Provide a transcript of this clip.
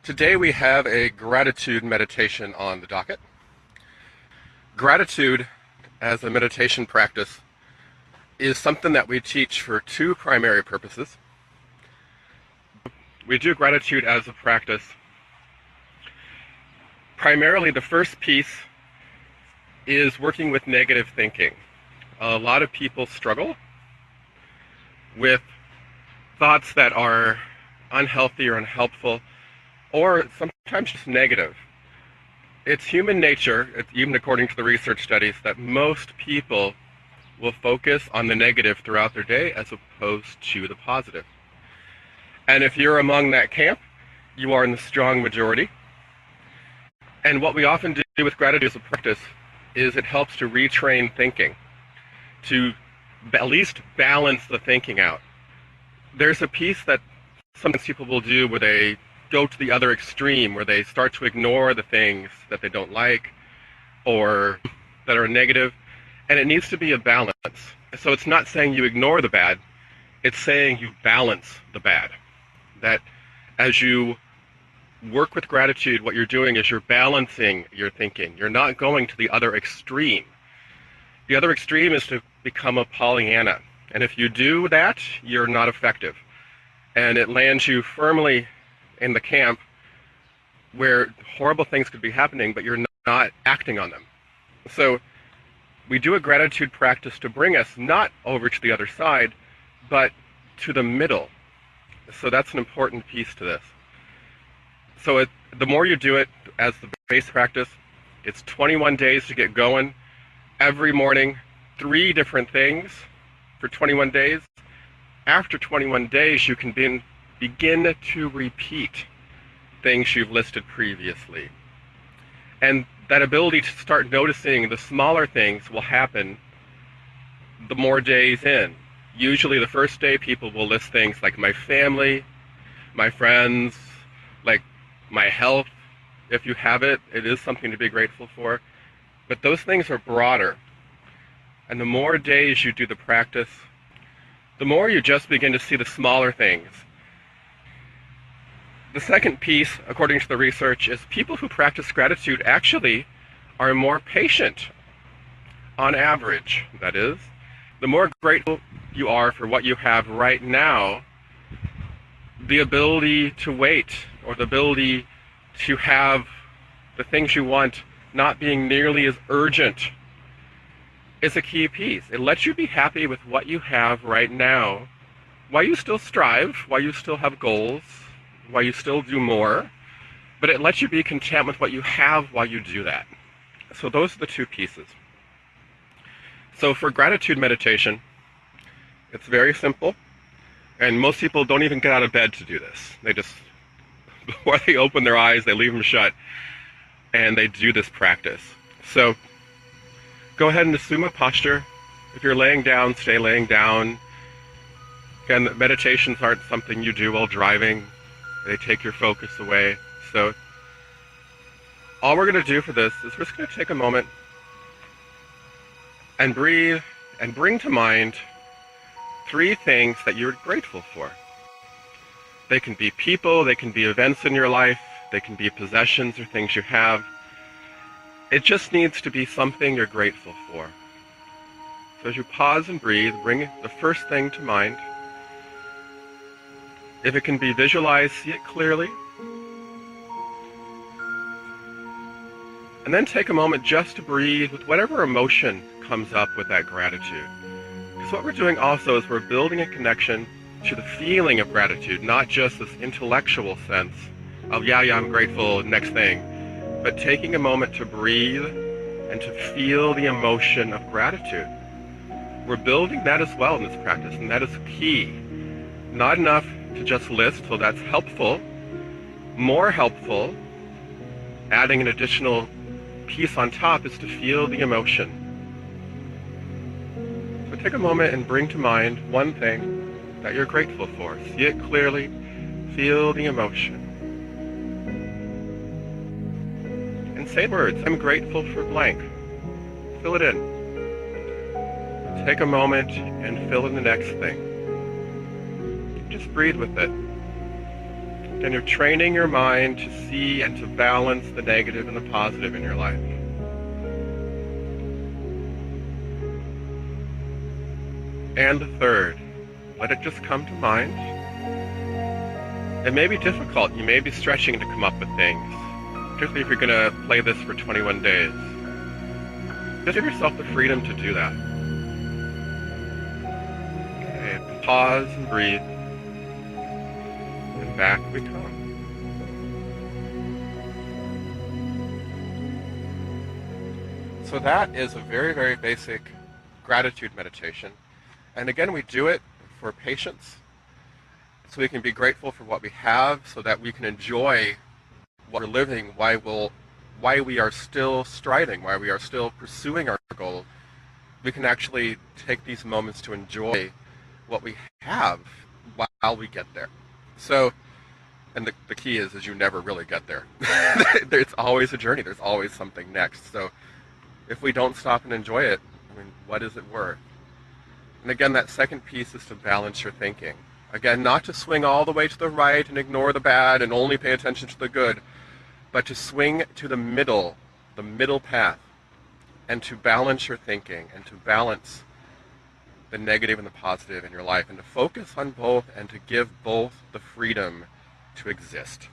Today we have a gratitude meditation on the docket. Gratitude as a meditation practice is something that we teach for two primary purposes. We do gratitude as a practice. Primarily, the first piece is working with negative thinking. A lot of people struggle with thoughts that are unhealthy or unhelpful, or sometimes just negative. It's human nature, even according to the research studies, that most people will focus on the negative throughout their day as opposed to the positive. And if you're among that camp, you are in the strong majority. And what we often do with gratitude as a practice is it helps to retrain thinking, to at least balance the thinking out. There's a piece that sometimes people will do where they go to the other extreme, where they start to ignore the things that they don't like or that are negative, and it needs to be a balance. So it's not saying you ignore the bad, it's saying you balance the bad. That as you work with gratitude, what you're doing is you're balancing your thinking. You're not going to the other extreme. The other extreme is to become a Pollyanna. And if you do that, you're not effective. And it lands you firmly in the camp where horrible things could be happening, but you're not acting on them. So we do a gratitude practice to bring us not over to the other side, but to the middle. So that's an important piece to this. So the more you do it as the base practice, it's 21 days to get going. Every morning, 3 different things for 21 days. After 21 days, you can begin to repeat things you've listed previously. And that ability to start noticing the smaller things will happen the more days in. Usually the first day people will list things like my family, my friends, like my health. If you have it, it is something to be grateful for. But those things are broader. And the more days you do the practice, the more you just begin to see the smaller things. The second piece, according to the research, is people who practice gratitude actually are more patient, on average, that is. The more grateful you are for what you have right now, the ability to wait, or the ability to have the things you want not being nearly as urgent, is a key piece. It lets you be happy with what you have right now, while you still strive, while you still have goals, while you still do more, but it lets you be content with what you have while you do that. So those are the two pieces. So for gratitude meditation, it's very simple, and most people don't even get out of bed to do this. They just, before they open their eyes, they leave them shut, and they do this practice. So go ahead and assume a posture. If you're laying down, stay laying down. Again, meditations aren't something you do while driving. They take your focus away. So all we're going to do for this is we're just going to take a moment and breathe and bring to mind 3 things that you're grateful for. They can be people, they can be events in your life, they can be possessions or things you have. It just needs to be something you're grateful for. So as you pause and breathe, bring the first thing to mind. If it can be visualized, see it clearly. And then take a moment just to breathe with whatever emotion comes up with that gratitude. Because what we're doing also is we're building a connection to the feeling of gratitude, not just this intellectual sense of, yeah, I'm grateful, next thing. But taking a moment to breathe and to feel the emotion of gratitude. We're building that as well in this practice, and that is key. Not enough to just list, so that's helpful. More helpful, adding an additional piece on top, is to feel the emotion. So take a moment and bring to mind one thing that you're grateful for. See it clearly, feel the emotion. And say words, I'm grateful for blank. Fill it in. Take a moment and fill in the next thing. Just breathe with it. Again, you're training your mind to see and to balance the negative and the positive in your life. And the third, let it just come to mind. It may be difficult. You may be stretching to come up with things, particularly if you're going to play this for 21 days. Just give yourself the freedom to do that. Okay, pause and breathe. And back we come. So that is a very, very basic gratitude meditation. And again, we do it for patience, so we can be grateful for what we have, so that we can enjoy what we're living, why we are still striving, why we are still pursuing our goal. We can actually take these moments to enjoy what we have while we get there. So, and the key is you never really get there. It's always a journey. There's always something next. So if we don't stop and enjoy it, I mean, what is it worth? And again, that second piece is to balance your thinking. Again, not to swing all the way to the right and ignore the bad and only pay attention to the good, but to swing to the middle path, and to balance your thinking, and to balance the negative and the positive in your life, and to focus on both, and to give both the freedom to exist.